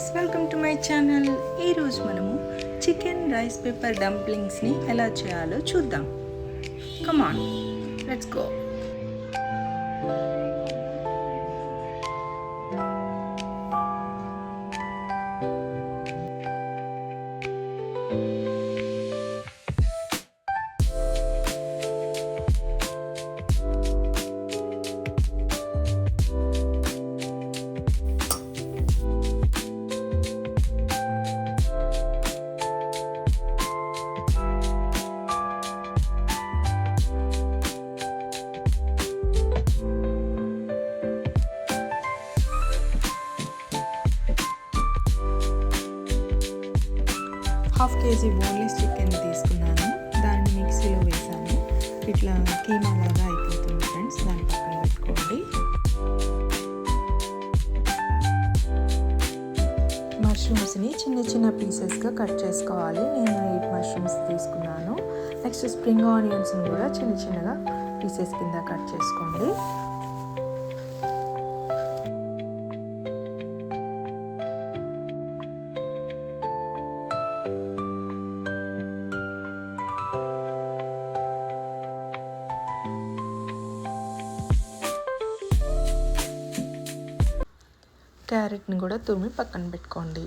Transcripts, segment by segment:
Guys, welcome to my channel. ఈరోజు మనము chicken rice paper డంప్లింగ్స్ని ఎలా చేయాలో చూద్దాం. Come on, let's go. Half KG boneless chicken తీసుకున్నాను. దాన్ని మిక్సీలో వేసాను. ఇట్లా కీమా లాగా అయిపోతుంది ఫ్రెండ్స్. దాన్ని పక్కన పెట్టుకోండి. మష్రూమ్స్ని చిన్న చిన్న పీసెస్గా కట్ చేసుకోవాలి. నేను 8 మష్రూమ్స్ తీసుకున్నాను. నెక్స్ట్ స్ప్రింగ్ ఆనియన్స్ని కూడా చిన్న చిన్నగా పీసెస్ కింద కట్ చేసుకోండి. క్యారెట్ని కూడా తురిమి పక్కన పెట్టుకోండి.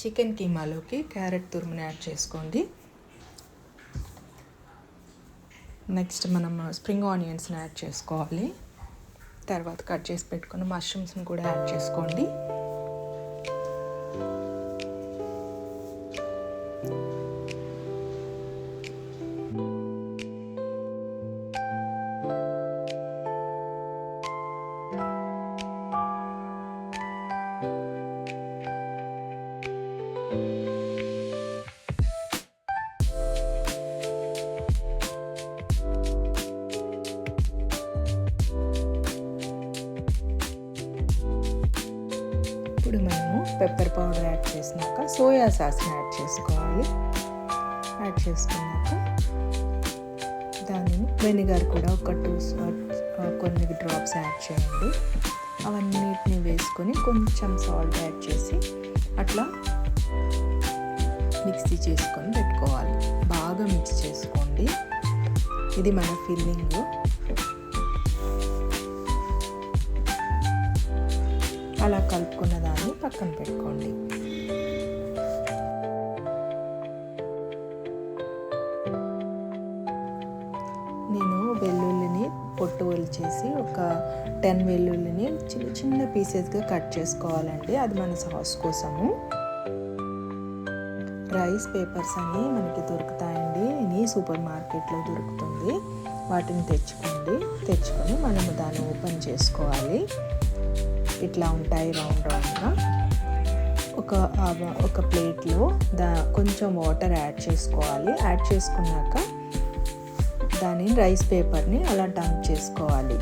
చికెన్ కీమాలోకి క్యారెట్ తురుముని యాడ్ చేసుకోండి. నెక్స్ట్ మనం స్ప్రింగ్ ఆనియన్స్ని యాడ్ చేసుకోవాలి. తర్వాత కట్ చేసి పెట్టుకుని మష్రూమ్స్ని కూడా యాడ్ చేసుకోండి. ఇప్పుడు మనము పెప్పర్ పౌడర్ యాడ్ చేసినాక సోయా సాస్ని యాడ్ చేసుకోవాలి. యాడ్ చేసుకున్నాక దాన్ని వెనిగర్ కూడా ఒక 2 కొన్ని డ్రాప్స్ యాడ్ చేయండి. అవన్నిటిని వేసుకొని కొంచెం సాల్ట్ యాడ్ చేసి అట్లా మిక్సీ చేసుకొని పెట్టుకోవాలి. బాగా మిక్స్ చేసుకోండి. ఇది మన ఫిల్లింగ్. అలా కలుపుకున్న దాన్ని పక్కన పెట్టుకోండి. నేను వెల్లుల్లిని పొట్టు ఒలిచేసి ఒక 10 వెల్లుల్లిని చిన్న చిన్న పీసెస్గా కట్ చేసుకోవాలండి. అది మన సాస్ కోసము. రైస్ పేపర్స్ అని మనకి దొరుకుతాయండి. ఇది సూపర్ మార్కెట్లో దొరుకుతుంది. వాటిని తెచ్చుకొని మనము దాన్ని ఓపెన్ చేసుకోవాలి. ఇట్లా ఉంటాయి రౌండ్ రౌండ్గా. ఒక ప్లేట్లో కొంచెం వాటర్ యాడ్ చేసుకోవాలి. యాడ్ చేసుకున్నాక దాని రైస్ పేపర్ని అలా డంప్ చేసుకోవాలి.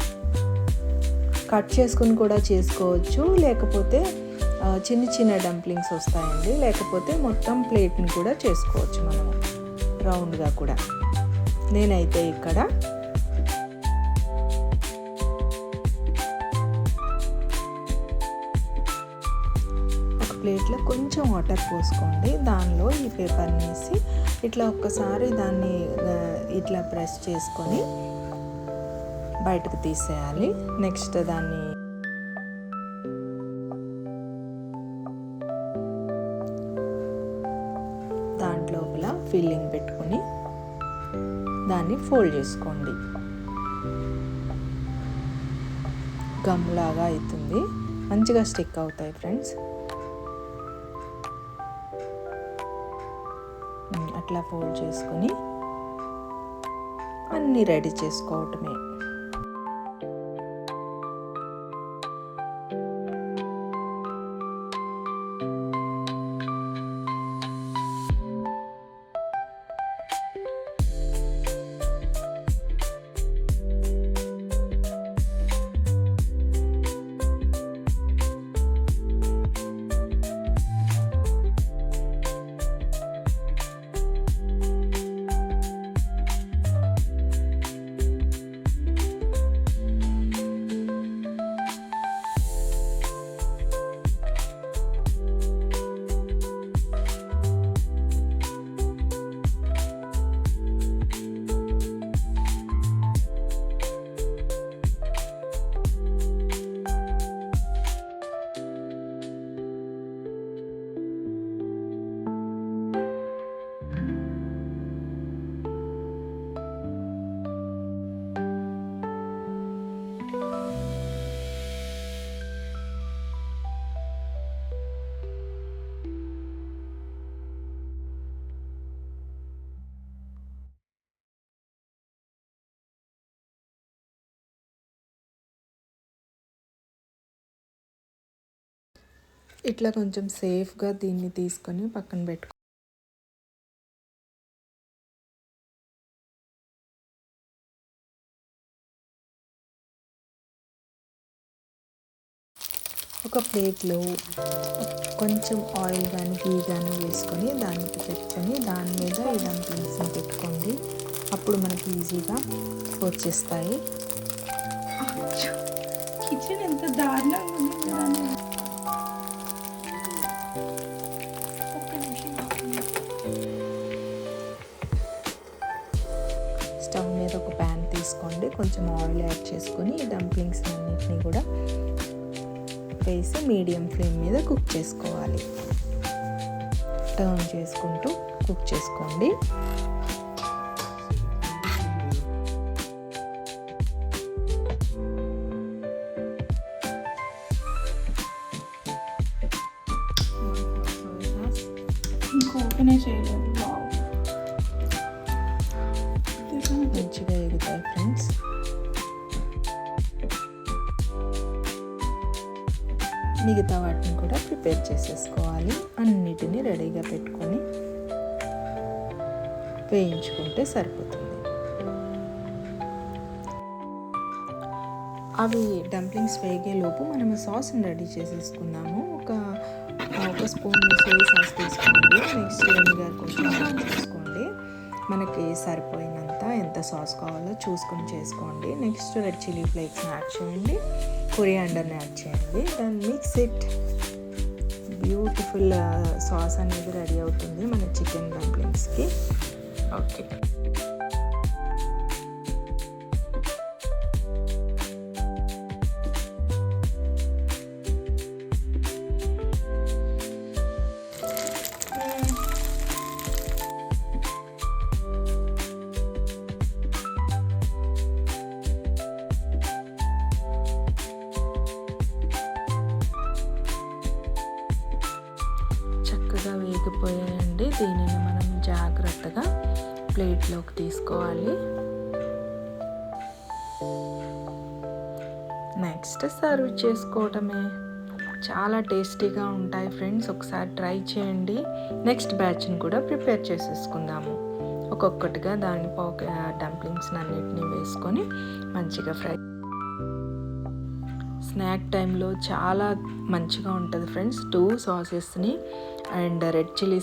కట్ చేసుకుని కూడా చేసుకోవచ్చు, లేకపోతే చిన్న చిన్న డంప్లింగ్స్ వస్తాయండి. లేకపోతే మొత్తం ప్లేట్ని కూడా చేసుకోవచ్చు మనం రౌండ్గా కూడా. నేనైతే ఇక్కడ ప్లేట్లో కొంచెం వాటర్ పోసుకోండి. దానిలో ఈ పేపర్ని వేసి ఇట్లా ఒక్కసారి దాన్ని ఇట్లా ప్రెస్ చేసుకొని బయటకు తీసేయాలి. నెక్స్ట్ దాన్ని దాంట్లోపల ఫిల్లింగ్ పెట్టుకొని దాన్ని ఫోల్డ్ చేసుకోండి. గమ్ లాగా అవుతుంది. మంచిగా స్టిక్ అవుతాయి ఫ్రెండ్స్. అట్లా ఫోల్డ్ చేసుకొని అన్నీ రెడీ చేసుకోవటమే. ఇట్లా కొంచెం సేఫ్గా దీన్ని తీసుకొని పక్కన పెట్టుకో. ఒక ప్లేట్లో కొంచెం ఆయిల్ కానీ గీ కానీ వేసుకొని దానికి పెట్టుకొని దాని మీద ఈ డంప్లింగ్స్ని పెట్టుకోండి. అప్పుడు మనకి ఈజీగా వచ్చేస్తాయి. కిచెన్ ఎంత దారుణంగా ఉంది. స్టవ్ మీద ఒక ప్యాన్ తీసుకోండి, కొంచెం ఆయిల్ యాడ్ చేసుకొని ఈ డంప్లింగ్స్ అన్నిటిని కూడా వేసి మీడియం ఫ్లేమ్ మీద కుక్ చేసుకోవాలి. టర్న్ చేసుకుంటూ కుక్ చేసుకోండి. ఇంకోనే చేయలేదు, మంచిగా ఎగుతాయి ఫ్రెండ్స్. మిగతా వాటిని కూడా ప్రిపేర్ చేసేసుకోవాలి. అన్నిటినీ రెడీగా పెట్టుకొని వేయించుకుంటే సరిపోతుంది. అవి డంప్లింగ్స్ వేగేలోపు మనము సాస్ని రెడీ చేసేసుకుందాము. ఒక స్పూన్ సోయా సాస్ తీసుకోండి. నెక్స్ట్ వెనిగర్ కొంచెం యాడ్ చేసుకోండి. మనకి సరిపోయినంత ఎంత సాస్ కావాలో చూసుకొని చేసుకోండి. నెక్స్ట్ రెడ్ చిల్లీ ఫ్లేక్స్ని యాడ్ చేయండి, కొరియాండర్ని యాడ్ చేయండి. Then mix it. Beautiful sauce అనేది రెడీ అవుతుంది మన చికెన్ డంప్లింగ్స్కి. ఓకే, వేగిపోయాయండి. దీనిని మనం జాగ్రత్తగా ప్లేట్లోకి తీసుకోవాలి. నెక్స్ట్ సర్వ్ చేసుకోవటమే. చాలా టేస్టీగా ఉంటాయి ఫ్రెండ్స్, ఒకసారి ట్రై చేయండి. నెక్స్ట్ బ్యాచ్ని కూడా ప్రిపేర్ చేసేసుకుందాము. ఒక్కొక్కటిగా దాని డంప్లింగ్స్ అన్నిటిని వేసుకొని మంచిగా ఫ్రై. స్నాక్ టైంలో చాలా మంచిగా ఉంటుంది ఫ్రెండ్స్. 2 సాసెస్ని అండ్ రెడ్ చిల్లీ